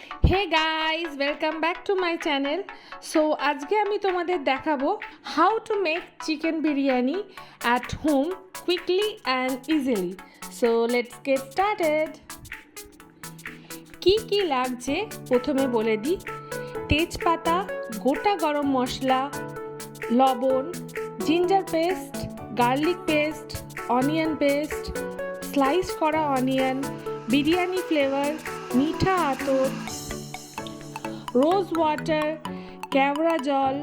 Hey guys, welcome back to my channel. So আজকে আমি তোমাদের দেখাবো how to make chicken biryani at home quickly and easily. So let's get started. কি লাগছে প্রথমে বলে দিই। তেজপাতা, গোটা গরম মশলা, লবণ, ginger paste, garlic paste, onion paste, slice করা অনিয়ন, বিরিয়ানি ফ্লেভার, মিঠা আতর, রোজ ওয়াটার, কেওড়া জল,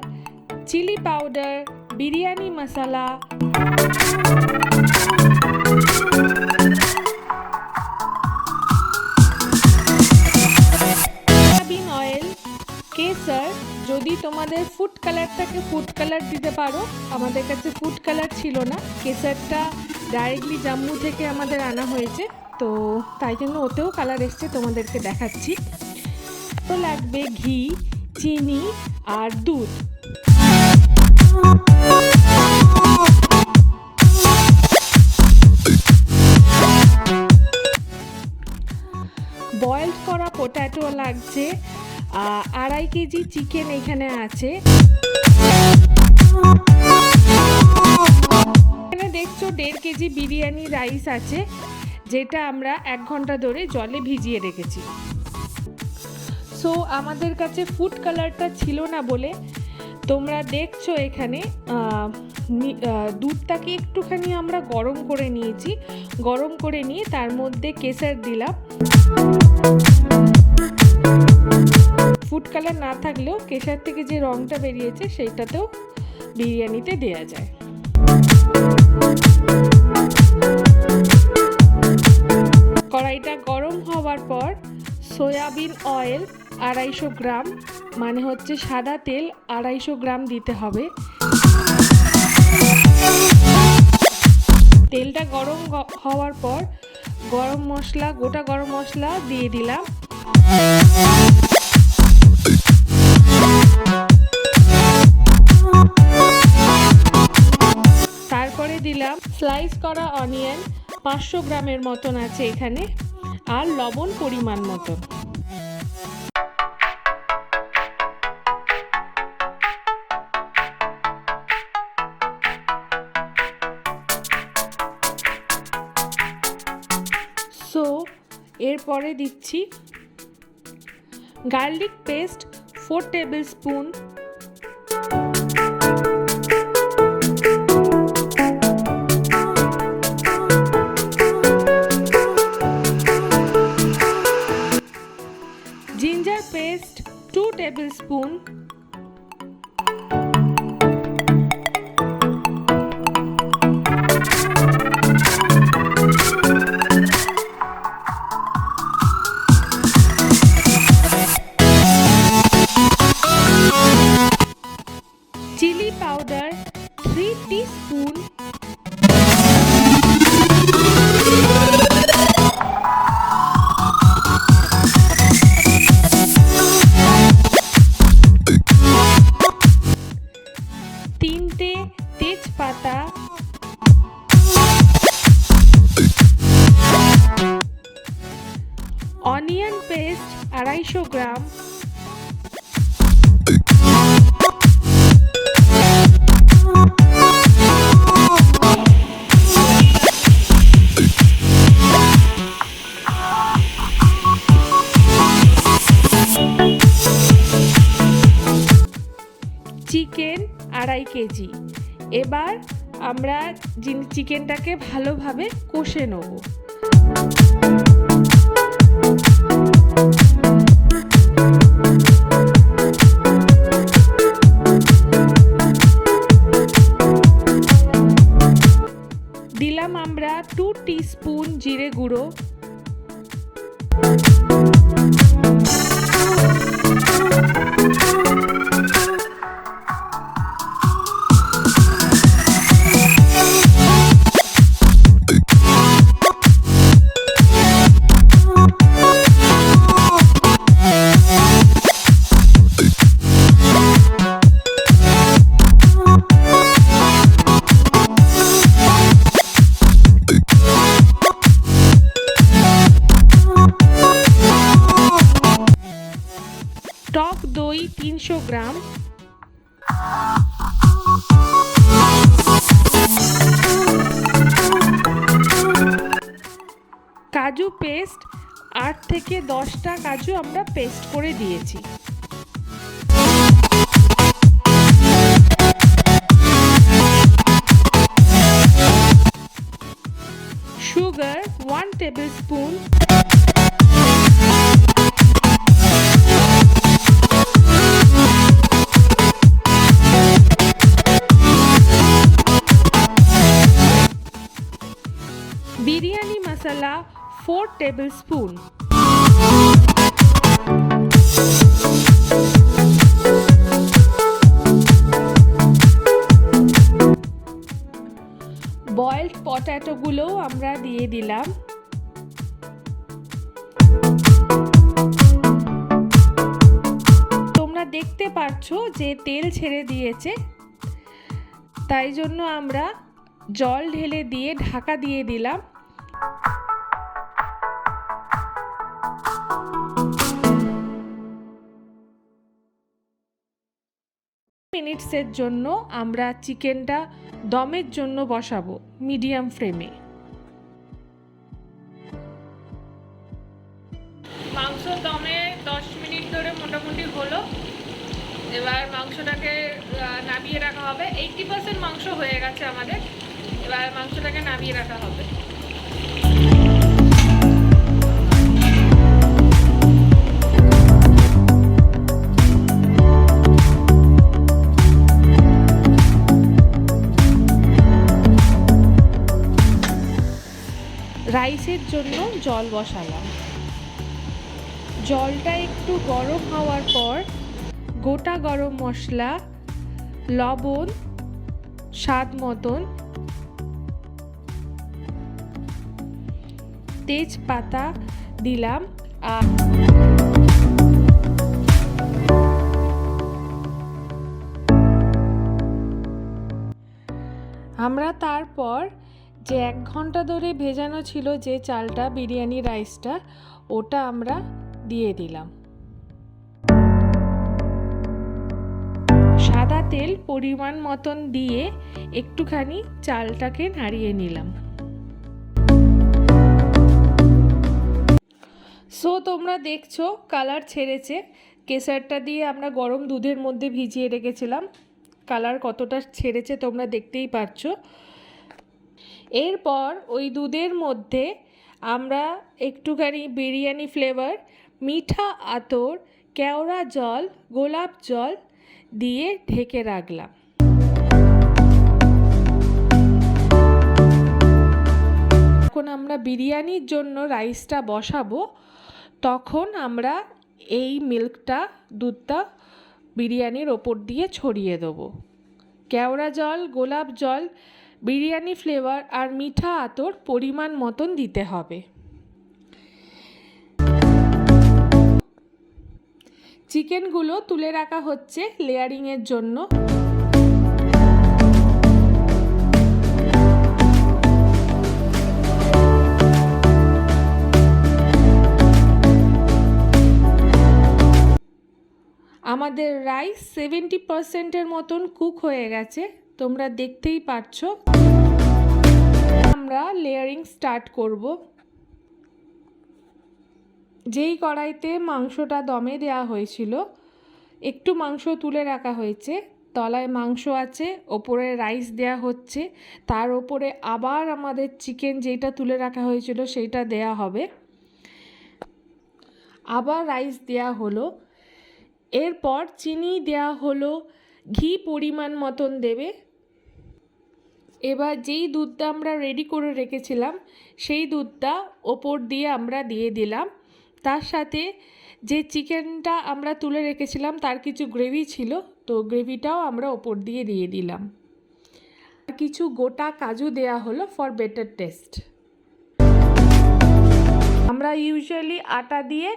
চিলি পাউডার, বিরিয়ানি মশলা, সয়াবিন অয়েল, কেসার। যদি তোমাদের ফুড কালার থাকে ফুড কালার দিতে পারো, আমাদের কাছে ফুড কালার ছিল না, কেসারটা ডাইরেক্টলি জম্মু থেকে আমাদের আনা হয়েছে, তো তাই জন্য ওতেও কালার এসছে, তোমাদেরকে দেখাচ্ছি। তো লাগবে ঘি, চিনি আর দুধ। বয়েলড করা পটেটো লাগছে, 2.5 কেজি চিকেন এখানে আছে। এখানে দেখছো 1.5 কেজি বিরিয়ানি রাইস আছে, যেটা আমরা 1 ঘন্টা ধরে জলে ভিজিয়ে রেখেছি। সো আমাদের কাছে ফুড কালারটা ছিল না বলে তোমরা দেখছো এখানে দুধটাকে একটুখানি আমরা গরম করে নিয়েছি। গরম করে নিয়ে তার মধ্যে কেসার দিলাম। ফুড কালার না থাকলেও কেসার থেকে যে রঙটা বেরিয়েছে সেইটাতেও বিরিয়ানিতে দেয়া যায়। কড়াইটা গরম হওয়ার পর সয়াবিন অয়েল 250 গ্রাম, মানে হচ্ছে সাদা তেল 250 গ্রাম দিতে হবে। তেলটা গরম হওয়ার পর গরম মশলা, গোটা গরম মশলা দিয়ে দিলাম। তারপরে দিলাম স্লাইস করা অনিয়ন, 500 গ্রামের মতন আছে এখানে, আর লবণ পরিমাণ মতন। সো এরপরে দিচ্ছি garlic paste 4 tablespoon, ginger paste 2 tablespoon, chilli powder 3 teaspoon, তিনটে তেজপাতা, onion paste 250 gram, chicken 2.5 KG. এবার আমরা চিকেনটাকে ভালোভাবে কষে নেব। দিলাম আমরা 2 টিস্পুন জিরে গুঁড়ো, দই 300 গ্রাম, কাজু পেস্ট 8 থেকে 10টা কাজু আমরা পেস্ট করে দিয়েছি, সুগার 1 টেবিলস্পুন, বিরিয়ানি মশলা 4 টেবিলস্পুন, বয়েলড পটাটোগুলোও আমরা দিয়ে দিলাম, তোমরা দেখতে পাচ্ছ যে তেল ছেড়ে দিয়েছে, তাই জন্য আমরা জল ঢেলে দিয়ে ঢাকা দিয়ে দিলাম। মিনিটসের জন্য আমরা চিকেনটা দমের জন্য বসাবো মিডিয়াম ফ্লেমে। মাংস দমে 10 মিনিট ধরে মোটামুটি হলো। এবার মাংসটাকে নামিয়ে রাখা হবে। 80% মাংস হয়ে গেছে আমাদের, এবার মাংসটাকে নামিয়ে রাখা হবে। রাইসের জন্য জল বসালাম, জলটা একটু গরম হওয়ার পর গোটা গরম মশলা, লবণ স্বাদ মতন, তেজপাতা দিলাম, আর আমরা তারপর যে 1 ঘন্টা ধরে ভেজানো ছিল যে চালটা, বিরিয়ানি রাইসটা, ওটা আমরা দিয়ে দিলাম। সাদা তেল পরিমাণ মতন দিয়ে একটুখানি চালটাকে নাড়িয়ে নিলাম। সো তোমরা দেখছো কালার ছেড়েছে, কেসারটা দিয়ে আমরা গরম দুধের মধ্যে ভিজিয়ে রেখেছিলাম, কালার কতটা ছেড়েছে তোমরা দেখতেই পাচ্ছো। এরপর ওই দুধের মধ্যে আমরা একটুখানি বিরিয়ানি ফ্লেভার, মিঠা আতর, কেওড়া জল, গোলাপ জল দিয়ে ঢেকে রাখলাম। এখন আমরা বিরিয়ানির জন্য রাইসটা বসাবো, তখন আমরা এই মিল্কটা, দুধটা বিরিয়ানির ওপর দিয়ে ছড়িয়ে দেবো। কেওড়া জল, গোলাপ জল, বিরিয়ানি ফ্লেভার আর মিঠা আতর পরিমাণ মতন দিতে হবে। চিকেনগুলো তুলে রাখা হচ্ছে লেয়ারিংয়ের জন্য। আমাদের রাইস 70%-এর মতন কুক হয়ে গেছে, তোমরা দেখতেই পাচ্ছো। আমরা লেয়ারিং স্টার্ট করব। যেই কড়াইতে মাংসটা দমে দেওয়া হয়েছিল, একটু মাংস তুলে রাখা হয়েছে, তলায় মাংস আছে, ওপরে রাইস দেয়া হচ্ছে, তার ওপরে আবার আমাদের চিকেন যেটা তুলে রাখা হয়েছিল সেইটা দেয়া হবে, আবার রাইস দেয়া হলো, এরপর চিনি দেয়া হলো, ঘি পরিমাণ মতন দেবে। এবার যেই দুধটা আমরা রেডি করে রেখেছিলাম সেই দুধটা ওপর দিয়ে আমরা দিয়ে দিলাম। তার সাথে যে চিকেনটা আমরা তুলে রেখেছিলাম তার কিছু গ্রেভি ছিল, তো গ্রেভিটাও আমরা ওপর দিয়ে দিয়ে দিলাম। আর কিছু গোটা কাজু দেয়া হলো ফর বেটার টেস্ট। আমরা ইউজুয়ালি আটা দিয়ে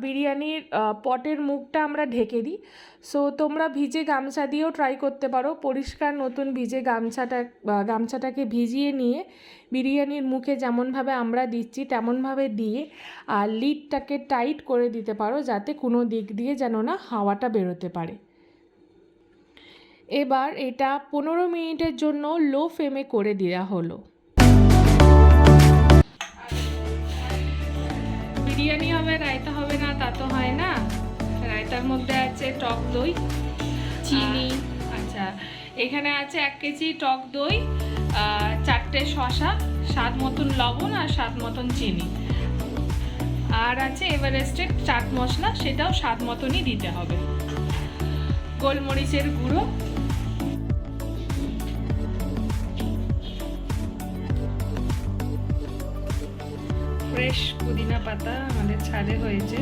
বিরিয়ানির পটের মুখটা আমরা ঢেকে দিই। সো তোমরা ভিজে গামছা দিয়েও ট্রাই করতে পারো। পরিষ্কার নতুন ভিজে গামছাটাকে ভিজিয়ে নিয়ে বিরিয়ানির মুখে যেমনভাবে আমরা দিচ্ছি তেমনভাবে দিয়ে আর লিডটাকে টাইট করে দিতে পারো, যাতে কোনো দিক দিয়ে যেন না হাওয়াটা বেরোতে পারে। এবার এটা 15 মিনিটের জন্য লো ফ্লেমে করে দেওয়া হলো। বিরিয়ানি হবে, রায়তা হবে না তা তো হয় না। রায়তার মধ্যে আছে টক দই, চিনি, আচ্ছা এখানে আছে 1 কেজি টক দই, 4টে শসা, স্বাদ মতন লবণ আর স্বাদ মতন চিনি, আর আছে এভারেস্টের চাট মশলা, সেটাও স্বাদ মতনই দিতে হবে, গোলমরিচের গুঁড়ো, ফ্রেশ পুদিনা পাতা আমাদের ছাদে হয়েছে,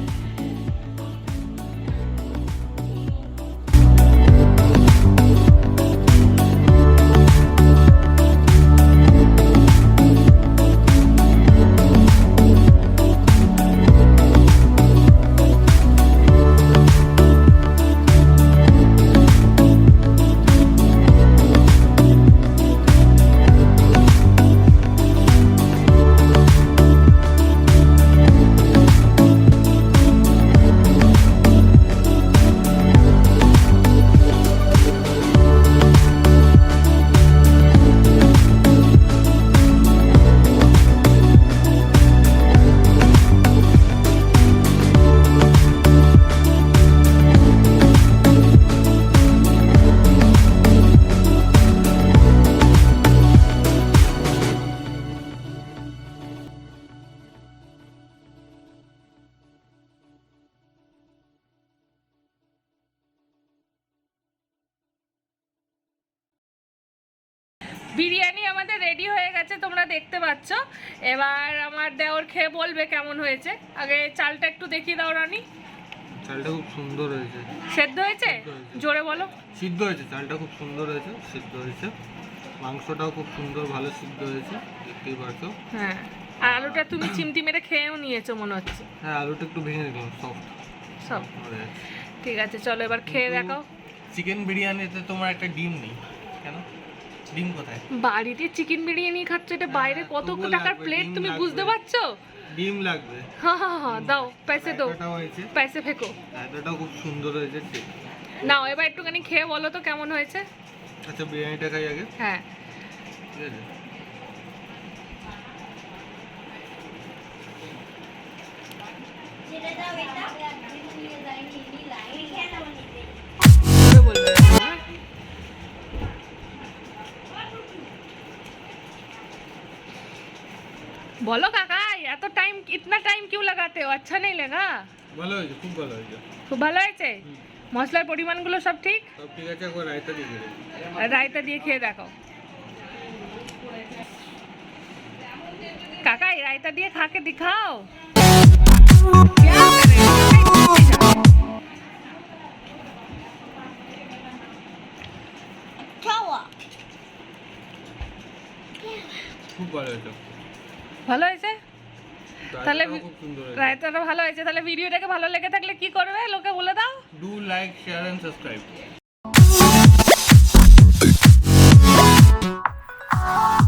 বিরিয়ানি আমাদের রেডি হয়ে গেছে, তোমরা দেখতে পাচ্ছ। এবার আমার দেওর খেয়ে বলবে কেমন হয়েছে। আগে চালটা একটু দেখিয়ে দাও রানী। চালটা খুব সুন্দর হয়েছে। সেদ্ধ হয়েছে? জোরে বলো। সিদ্ধ হয়েছে, চালটা খুব সুন্দর হয়েছে, সিদ্ধ হয়েছে। মাংসটাও খুব সুন্দর ভালো সিদ্ধ হয়েছে, দেখতেই পাচ্ছো। হ্যাঁ, আর আলুটা তুমি চিমটি মেরে খেয়েও নিয়েছো মনে হচ্ছে। হ্যাঁ, আলুটা একটু ভেঙে দিলাম, সফট। ঠিক আছে, চলো এবার খেয়ে দেখাও। চিকেন বিরিয়ানিতে তোমার একটা ডিম নেই কেন? ডিম কোথায়? বাড়িতে চিকেন বিরিয়ানি খাচ্ছ, এটা বাইরে কত টাকার প্লেট, তুমি বুঝতে পারছো? ডিম লাগবে। হ্যাঁ হ্যাঁ হ্যাঁ, দাও, পয়সে দাও, পয়সে ফেকো। এটাও খুব সুন্দর হয়েছে। নাও এবার একটুখানি খেয়ে বলো তো কেমন হয়েছে। আচ্ছা, বিরিয়ানিটা খাই আগে। হ্যাঁ, ঠিক আছে। बोलो काका, या तो टाइम, इतना टाइम क्यों लगाते हो? अच्छा नहीं लगा? ভালো হয়েছে, খুব ভালো হয়েছে। খুব ভালো হয়েছে? মশলার পরিমাণগুলো সব ঠিক? সব ঠিক আছে। একবার রায়তা দিয়ে দিলে। রায়তা দিয়ে খেয়ে দেখো। काका, रायता दिए खा के दिखाओ। क्या कर रहे हो? क्या हुआ? খুব ভালো হয়েছে। ভালো হয়েছে? তাহলে খুব সুন্দর হয়েছে। রায়তাটা ভালো হয়েছে। তাহলে ভিডিওটাকে ভালো লেগে থাকলে কি করবে লোকে বলে দাও? Do like, share and subscribe.